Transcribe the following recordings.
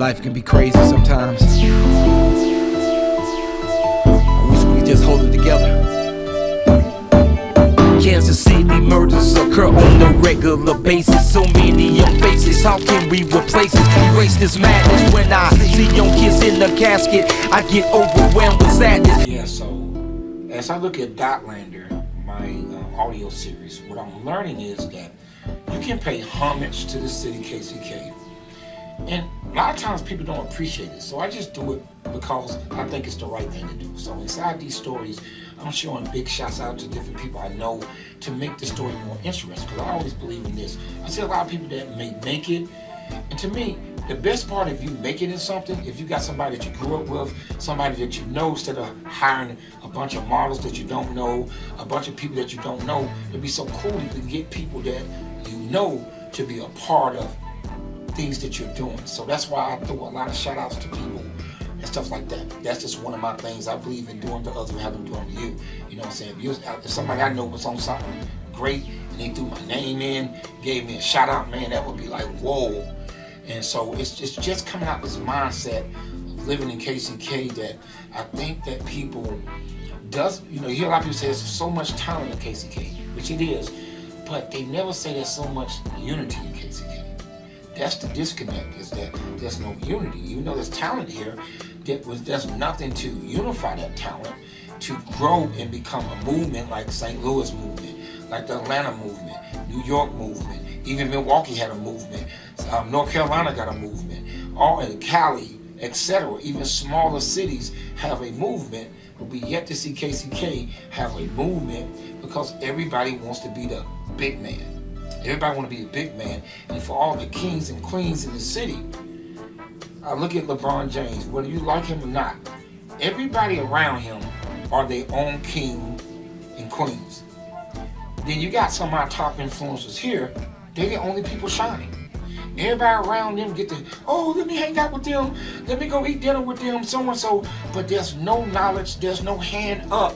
life can be crazy sometimes. I wish we could just hold it together. Kansas City murders occur on a regular basis. So many young faces, how can we replace it? Erase this madness. When I see young kids in the casket, I get overwhelmed with sadness. Yeah, so as I look at Dotlander, my audio series, what I'm learning is that you can pay homage to the city KCK. And a lot of times people don't appreciate it. So I just do it because I think it's the right thing to do. So inside these stories, I'm showing big shouts out to different people I know to make the story more interesting. Because I always believe in this. I see a lot of people that may make it. And to me, the best part if you make it in something, if you got somebody that you grew up with, somebody that you know, instead of hiring a bunch of models that you don't know, a bunch of people that you don't know, it'd be so cool if you can get people that you know to be a part of things that you're doing. So that's why I throw a lot of shout outs to people and stuff like that. That's just one of my things I believe in doing to others and have them doing to you. You know what I'm saying? If somebody I know was on something great and they threw my name in, gave me a shout out, man, that would be like, whoa. And so it's just coming out this mindset of living in KCK that I think that people you hear a lot of people say there's so much talent in KCK, which it is, but they never say there's so much unity in KCK. That's the disconnect, is that there's no unity. Even though there's talent here, there's nothing to unify that talent to grow and become a movement like St. Louis movement, like the Atlanta movement, New York movement, even Milwaukee had a movement, North Carolina got a movement, all in Cali, etc. Even smaller cities have a movement, but we yet to see KCK have a movement because everybody wants to be the big man. Everybody want to be a big man, and for all the kings and queens in the city, I look at LeBron James, whether you like him or not, everybody around him are their own king and queens. Then you got some of our top influencers here, they're the only people shining. Everybody around them get let me hang out with them, let me go eat dinner with them, so and so, but there's no knowledge, there's no hand up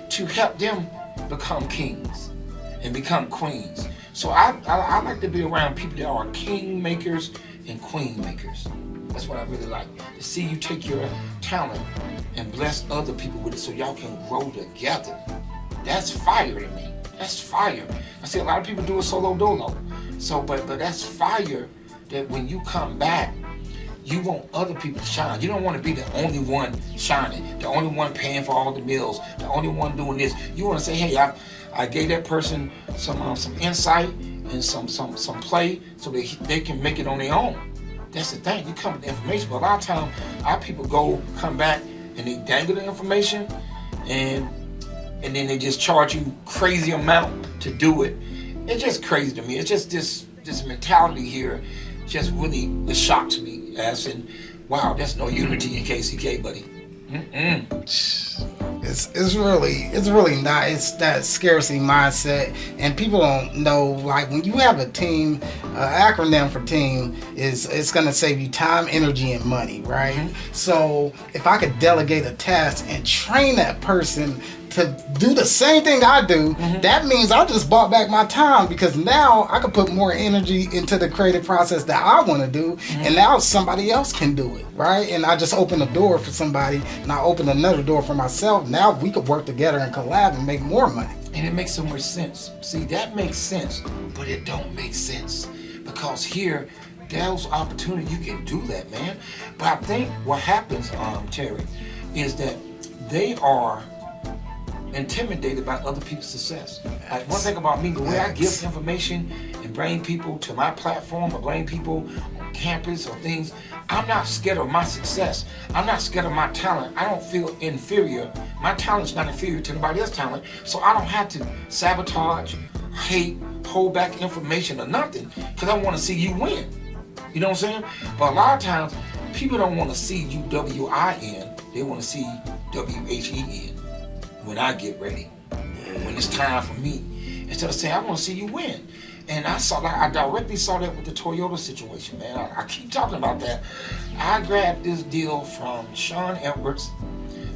to help them become kings and become queens. So I like to be around people that are king makers and queen makers. That's what I really like. To see you take your talent and bless other people with it so y'all can grow together. That's fire to me. That's fire. I see a lot of people do it solo dolo. So, but that's fire that when you come back, you want other people to shine. You don't want to be the only one shining, the only one paying for all the meals, the only one doing this. You want to say, hey, I gave that person some insight and some play so they can make it on their own. That's the thing. You come with the information, but a lot of times our people come back and they dangle the information and then they just charge you crazy amount to do it. It's just crazy to me. It's just this mentality here just really it shocks me as in, wow, there's no unity in KCK, buddy. It's really not. It's that scarcity mindset, and people don't know. Like when you have a team, acronym for team it's gonna save you time, energy, and money, right? Mm-hmm. So if I could delegate a task and train that person to do the same thing I do, mm-hmm. that means I just bought back my time because now I can put more energy into the creative process that I want to do, mm-hmm. and now somebody else can do it, right? And I just open a door for somebody, and I open another door for myself. Now we could work together and collab and make more money. And it makes so much sense. See, that makes sense, but it don't make sense because here, there's opportunity you can do that, man. But I think what happens, Terry, is that they are intimidated by other people's success. Like one thing about me, the way I give information and bring people to my platform or bring people on campus or things, I'm not scared of my success. I'm not scared of my talent. I don't feel inferior. My talent's not inferior to anybody else's talent, so I don't have to sabotage, hate, hold back information or nothing because I want to see you win. You know what I'm saying? But a lot of times, people don't want to see you WIN. They want to see WHEN. When I get ready, when it's time for me, instead of saying I want to see you win. And I directly saw that with the Toyota situation, man. I keep talking about that. I grabbed this deal from Sean Edwards.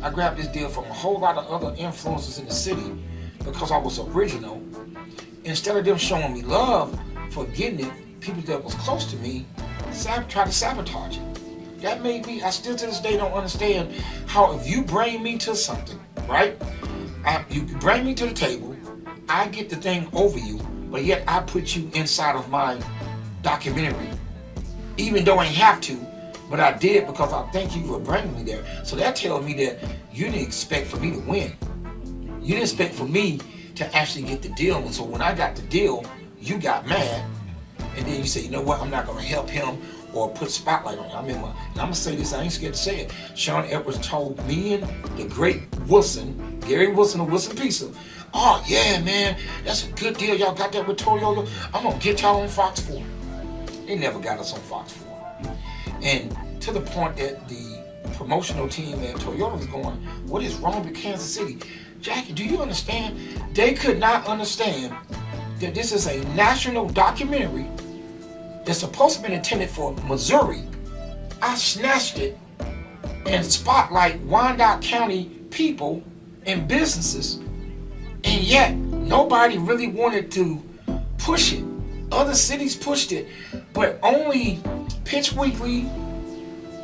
I grabbed this deal from a whole lot of other influencers in the city because I was original. Instead of them showing me love for getting it, people that was close to me tried to sabotage it. that made me, I still to this day don't understand how if you bring me to something, right? You bring me to the table, I get the thing over you, but yet I put you inside of my documentary. Even though I ain't have to, but I did because I thank you for bringing me there. So that tells me that you didn't expect for me to win. You didn't expect for me to actually get the deal. And so when I got the deal, you got mad. And then you say, you know what, I'm not going to help him or put spotlight on him. And I'm going to say this, I ain't scared to say it. Sean Edwards told me and the great Wilson, Gary Wilson of Wilson Pizza, oh yeah, man, that's a good deal. Y'all got that with Toyota. I'm going to get y'all on Fox 4. They never got us on Fox 4. And to the point that the promotional team at Toyota was going, what is wrong with Kansas City? Jackie, do you understand? They could not understand that this is a national documentary that's supposed to be intended for Missouri. I snatched it and spotlight Wyandotte County people and businesses, and yet nobody really wanted to push it. Other cities pushed it, but only Pitch Weekly,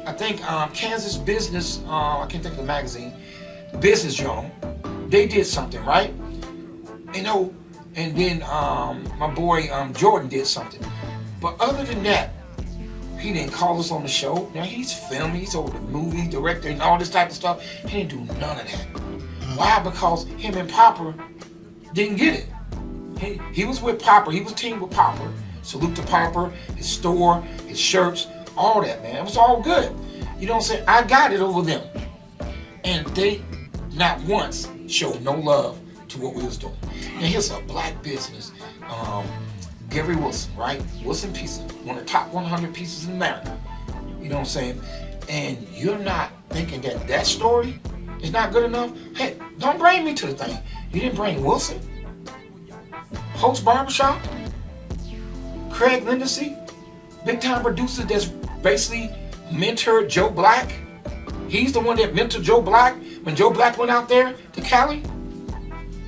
I think Kansas Business, I can't think of the magazine, Business Journal, they did something, right? You know, and then my boy Jordan did something. But other than that, he didn't call us on the show. Now he's filming, he's over the movie director and all this type of stuff. He didn't do none of that. Why? Because him and Popper didn't get it. He was with Popper, he was teamed with Popper. Salute to Popper, his store, his shirts, all that, man. It was all good. You know what I'm saying? I got it over them. And they not once showed no love to what we was doing. And here's a black business, Gary Wilson, right? Wilson Pizza, one of the top 100 pizzas in America. You know what I'm saying? And you're not thinking that that story is not good enough? Hey, don't bring me to the thing. You didn't bring Wilson, Holt's Barbershop, Craig Lindsay, big time producer that's basically mentored Joe Black. He's the one that mentored Joe Black when Joe Black went out there to Cali.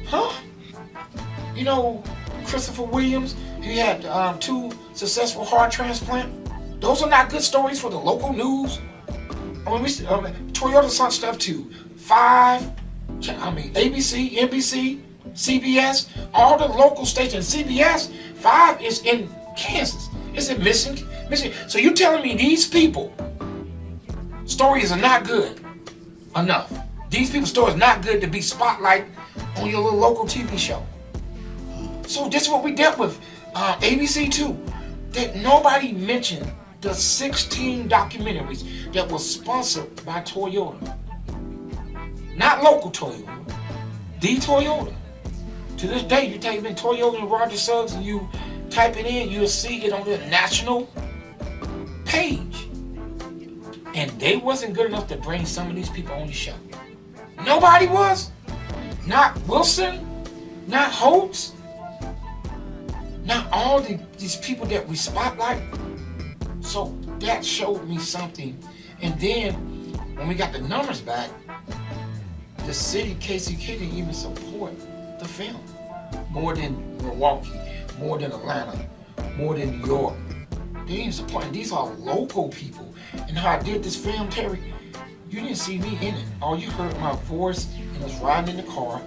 Huh? You know, Christopher Williams, he had 2 successful heart transplants. Those are not good stories for the local news. I mean, Toyota's on stuff too. ABC, NBC, CBS, all the local stations. CBS, 5 is in Kansas. It's in Michigan. So you telling me these people stories are not good enough? These people's stories not good to be spotlight on your little local TV show. So this is what we dealt with. ABC too. That nobody mentioned the 16 documentaries that was sponsored by Toyota. Not local Toyota. The Toyota. To this day, you type in Toyota and Roger Suggs and you type it in, you'll see it on the national page. And they wasn't good enough to bring some of these people on the show. Nobody was. Not Wilson, not Holtz, not all these people that we spotlight. So that showed me something. And then when we got the numbers back, the city KCK didn't even support the film. More than Milwaukee, more than Atlanta, more than New York. They didn't support. And these are local people. And how I did this film, Terry, you didn't see me in it. All you heard my voice and us riding in the car,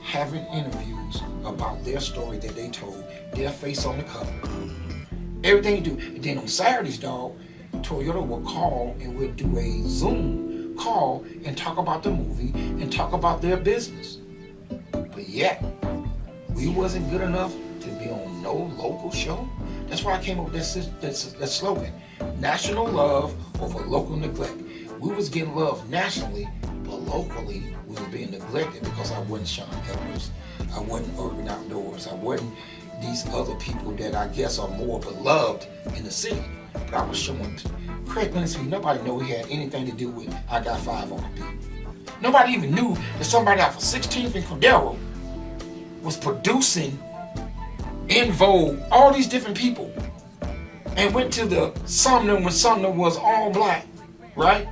having interviews about their story that they told, their face on the cover. Everything you do. And then on Saturdays, dog, Toyota will call and we'll do a Zoom call and talk about the movie and talk about their business. But yet, we wasn't good enough to be on no local show. That's why I came up with that slogan, national love over local neglect. We was getting love nationally, but locally we was being neglected because I wasn't Sean Edwards. I wasn't Urban Outdoors. I wasn't these other people that I guess are more beloved in the city. But I was showing Craig Lindsay, nobody knew he had anything to do with I Got 5 on the beat. Nobody even knew that somebody out for 16th and Cordero was producing In Vogue, all these different people, and went to the Sumner when Sumner was all black, right?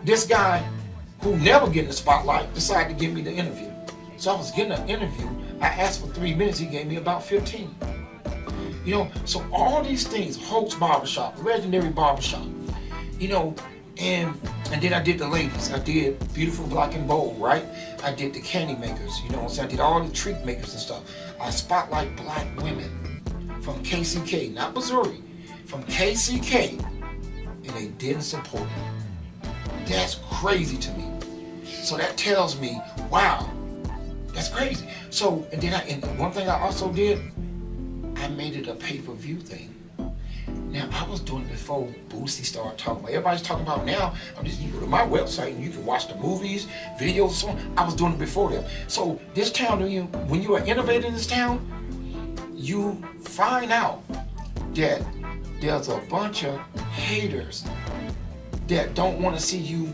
This guy who never get in the spotlight decided to give me the interview. So I was getting an interview. I asked for 3 minutes, he gave me about 15. You know, so all these things, Holt's Barbershop, legendary barbershop, you know, and then I did the ladies. I did Beautiful Black and Bold, right? I did the candy makers, you know, so I did all the treat makers and stuff. I spotlight black women from KCK, not Missouri, from KCK, and they didn't support it. That's crazy to me. So that tells me, wow, that's crazy. So, and one thing I also did, I made it a pay-per-view thing. Now, I was doing it before Boosie started talking about. Everybody's talking about now. You go to my website and you can watch the movies, videos, so on. I was doing it before them. So this town, when you are innovating in this town, you find out that there's a bunch of haters that don't want to see you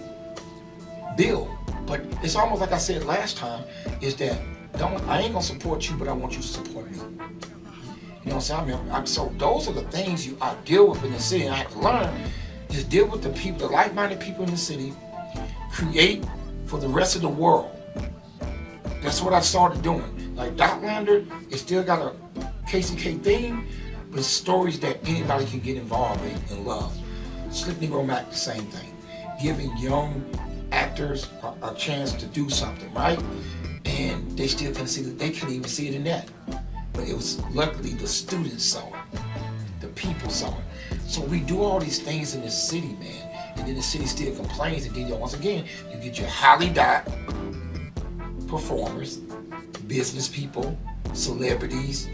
build. But it's almost like I said last time, is that I ain't gonna support you, but I want you to support me. You know what I'm saying? So those are the things I deal with in the city, and I have to learn is deal with the people, the like-minded people in the city, create for the rest of the world. That's what I started doing. Like Dotlander, it still got a KCK theme, but it's stories that anybody can get involved in and love. Slip Negro Mac, the same thing. Giving young actors a chance to do something, right? And they still can see that they couldn't even see it in that. But it was luckily the students saw it, the people saw it. So we do all these things in the city, man, and then the city still complains. And then once again, you get your Holly Dot performers, business people, celebrities,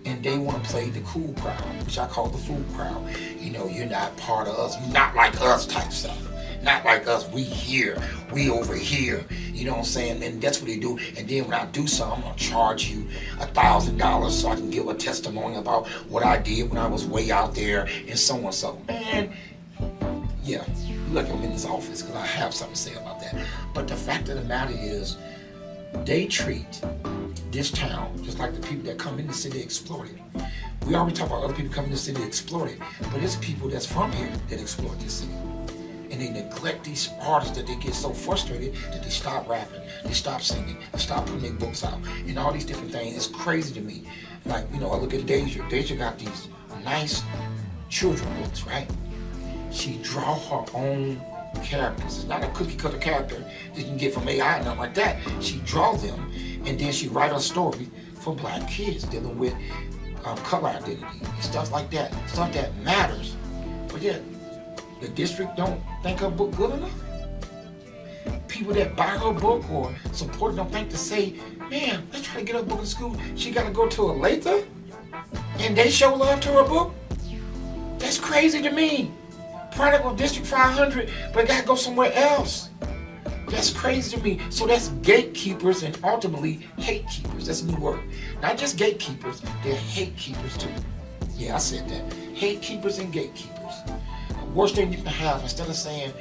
and they want to play the cool crowd, which I call the fool crowd. You know, you're not part of us, you're not like us type stuff. Not like us, we here, we over here, you know what I'm saying? And that's what they do. And then when I do something, I'm gonna charge you $1,000 so I can give a testimony about what I did when I was way out there and so and so. Man, yeah, look, I'm in this office because I have something to say about that. But the fact of the matter is, they treat this town just like the people that come in the city exploit it. We already talk about other people coming in the city exploit it, but it's people that's from here that exploit this city. And they neglect these artists that they get so frustrated that they stop rapping, they stop singing, they stop putting their books out, and all these different things. It's crazy to me. Like, you know, I look at Deja. Deja got these nice children books, right? She draw her own characters. It's not a cookie cutter character that you can get from AI, nothing like that. She draw them, and then she write a story for black kids dealing with color identity and stuff like that, stuff that matters. But yet, the district don't think her book good enough. People that buy her book or support don't think to say, man, let's try to get her book in school. She got to go to a Latha and they show love to her book? That's crazy to me. Product of District 500, but it got to go somewhere else. That's crazy to me. So that's gatekeepers and ultimately hate keepers. That's a new word. Not just gatekeepers, they're hate keepers too. Yeah, I said that. Hate keepers and gatekeepers. Worst thing you can have, instead of saying,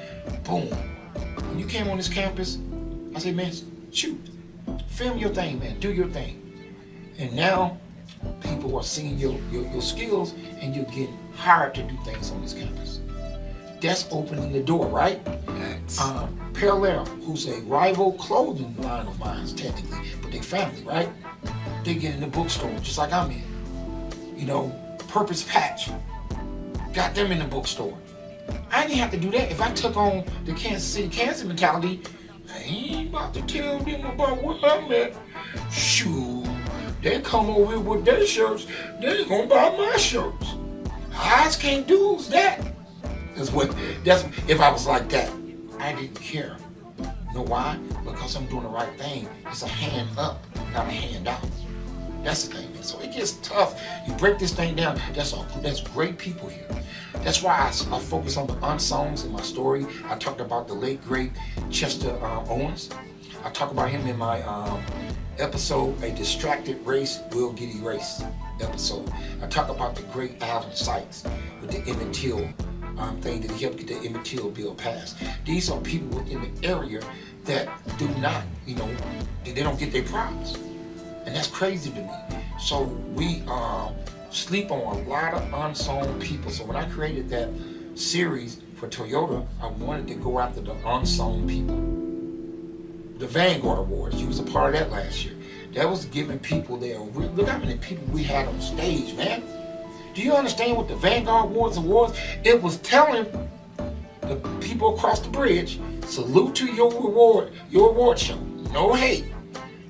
boom, when you came on this campus, I said, man, shoot, film your thing, man, do your thing. And now, people are seeing your skills and you're getting hired to do things on this campus. That's opening the door, right? Parallel, who's a rival clothing line of mine, technically, but they family, right? They get in the bookstore, just like I'm in. You know, Purpose Patch, got them in the bookstore. I didn't have to do that. If I took on the Kansas City Kansas mentality, I ain't about to tell them about what I'm at. Shoot, they come over here with their shirts, they gonna buy my shirts. I just can't do that. That's if I was like that, I didn't care. You know why? Because I'm doing the right thing. It's a hand up, not a hand out. That's the thing, man. So it gets tough. You break this thing down. That's great people here. That's why I focus on the unsongs in my story. I talked about the late great Chester Owens. I talk about him in my episode, A Distracted Race Will Get Erased episode. I talk about the great Alvin Sykes with the Emmett Till thing that he helped get the Emmett Till bill passed. These are people within the area that do not, they don't get their props. And that's crazy to me. So we sleep on a lot of unsung people. So when I created that series for Toyota, I wanted to go after the unsung people. The Vanguard Awards, you was a part of that last year. That was giving people look how many people we had on stage, man. Do you understand what the Vanguard Awards was? It was telling the people across the bridge, salute to your award show. No hate.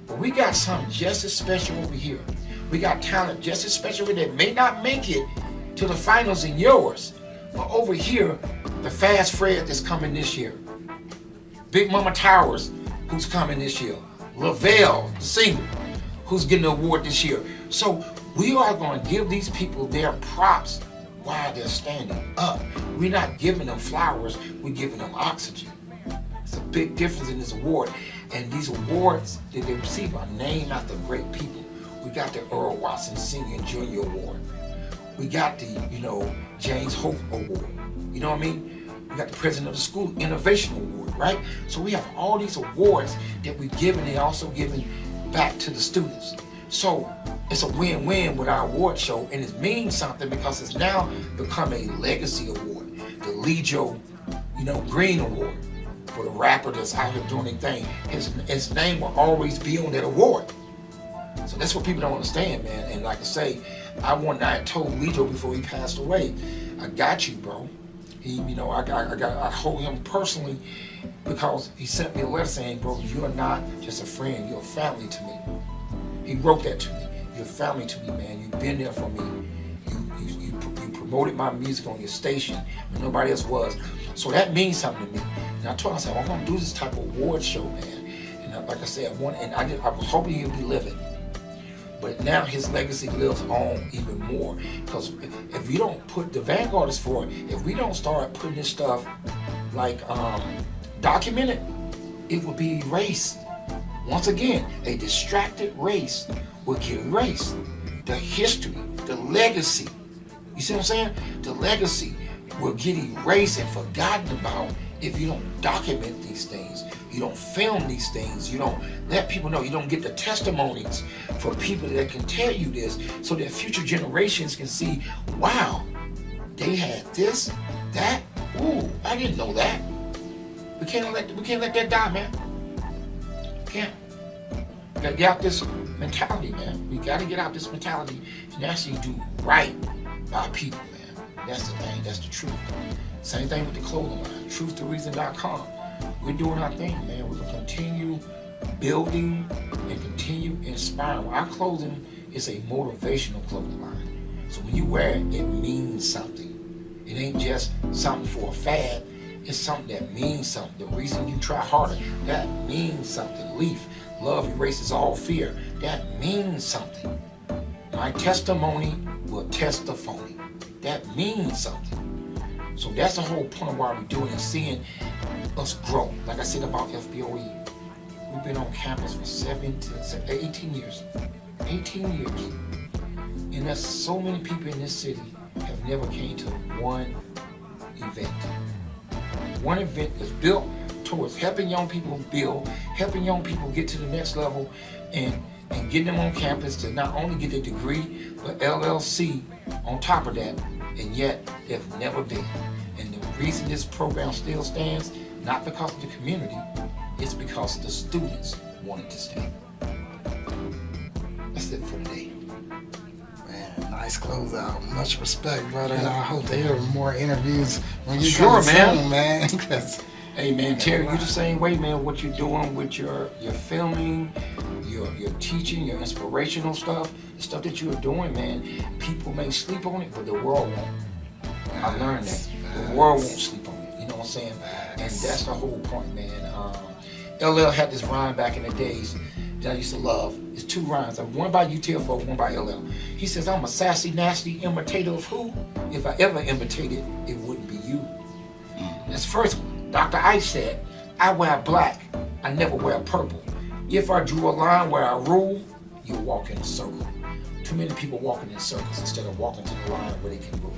But we got something just as special over here. We got talent just as special that may not make it to the finals in yours. But over here, the Fast Fred that's coming this year. Big Mama Towers, who's coming this year. Lavelle, the singer, who's getting an award this year. So we are going to give these people their props while they're standing up. We're not giving them flowers, we're giving them oxygen. It's a big difference in this award. And these awards that they receive are named after great people. We got the Earl Watson Senior and Junior Award. We got the, James Hope Award. You know what I mean? We got the President of the School Innovation Award, right? So we have all these awards that we're giving and also giving back to the students. So it's a win-win with our award show, and it means something because it's now become a legacy award. The Legio, Green Award for the rapper that's out here doing their thing. His name will always be on that award. So that's what people don't understand, man. And like I say, I told Legio before he passed away, I got you, bro. I hold him personally because he sent me a letter saying, bro, you're not just a friend, you're a family to me. He wrote that to me. You're family to me, man. You've been there for me. You promoted my music on your station when nobody else was. So that means something to me. And I told him, I said, I'm going to do this type of award show, man. And like I said, I was hoping he'd be living. But now his legacy lives on even more. Because if we don't put the Vanguard is for, if we don't start putting this stuff like documented, it will be erased. Once again, a distracted race will get erased. The history, the legacy, you see what I'm saying? The legacy will get erased and forgotten about if you don't document these things. You don't film these things. You don't let people know. You don't get the testimonies for people that can tell you this so that future generations can see, wow, they had this, that, ooh, I didn't know that. We can't let that die, man. Can't. We gotta get out this mentality, man. We gotta get out this mentality and actually do right by people, man. That's the thing, that's the truth. Same thing with the clothing line, truthtoreason.com. We're doing our thing, man. We're gonna continue building and continue inspiring. Our clothing is a motivational clothing line. So when you wear it, it means something. It ain't just something for a fad. It's something that means something. The reason you try harder, that means something. Leaf, love erases all fear. That means something. My testimony will test the phony. That means something. So that's the whole point of why we're doing it, seeing us grow. Like I said about FBOE, we've been on campus for 18 years. 18 years. And there's so many people in this city have never came to one event. One event is built towards helping young people build, helping young people get to the next level, and getting them on campus to not only get a degree, but LLC on top of that, and yet they've never been. And the reason this program still stands, not because of the community, it's because the students wanted to stand. That's it for today. Man, nice closeout. Much respect, brother. And I hope to hear more interviews when you sure, come soon, man. Hey, man, Terry, you the same way, man. What you're doing with your filming, your teaching, your inspirational stuff, the stuff that you're doing, man. People may sleep on it, but the world won't. I learned that. The world won't sleep on it. You know what I'm saying? And that's the whole point, man. LL had this rhyme back in the days that I used to love. It's two rhymes. One by UTFO, one by LL. He says, I'm a sassy, nasty imitator of who? If I ever imitated, it wouldn't be you. That's the first one. Dr. Ice said, I wear black, I never wear purple. If I drew a line where I rule, you'll walk in a circle. Too many people walking in circles instead of walking to the line where they can rule.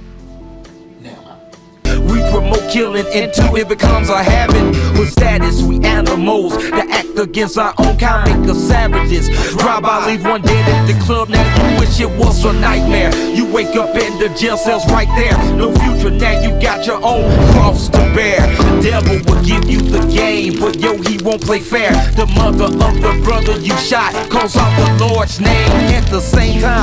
Now, we promote killing until it becomes a habit. With status, we animals that act against our own kind, make us savages. Drive by, leave one dead at the club, now you wish it was a nightmare. You wake up in the jail cells right there. No future, now you got your own cross to bear. The devil will give you the game, but yo, he won't play fair. The mother of the brother you shot calls out the Lord's name. At the same time,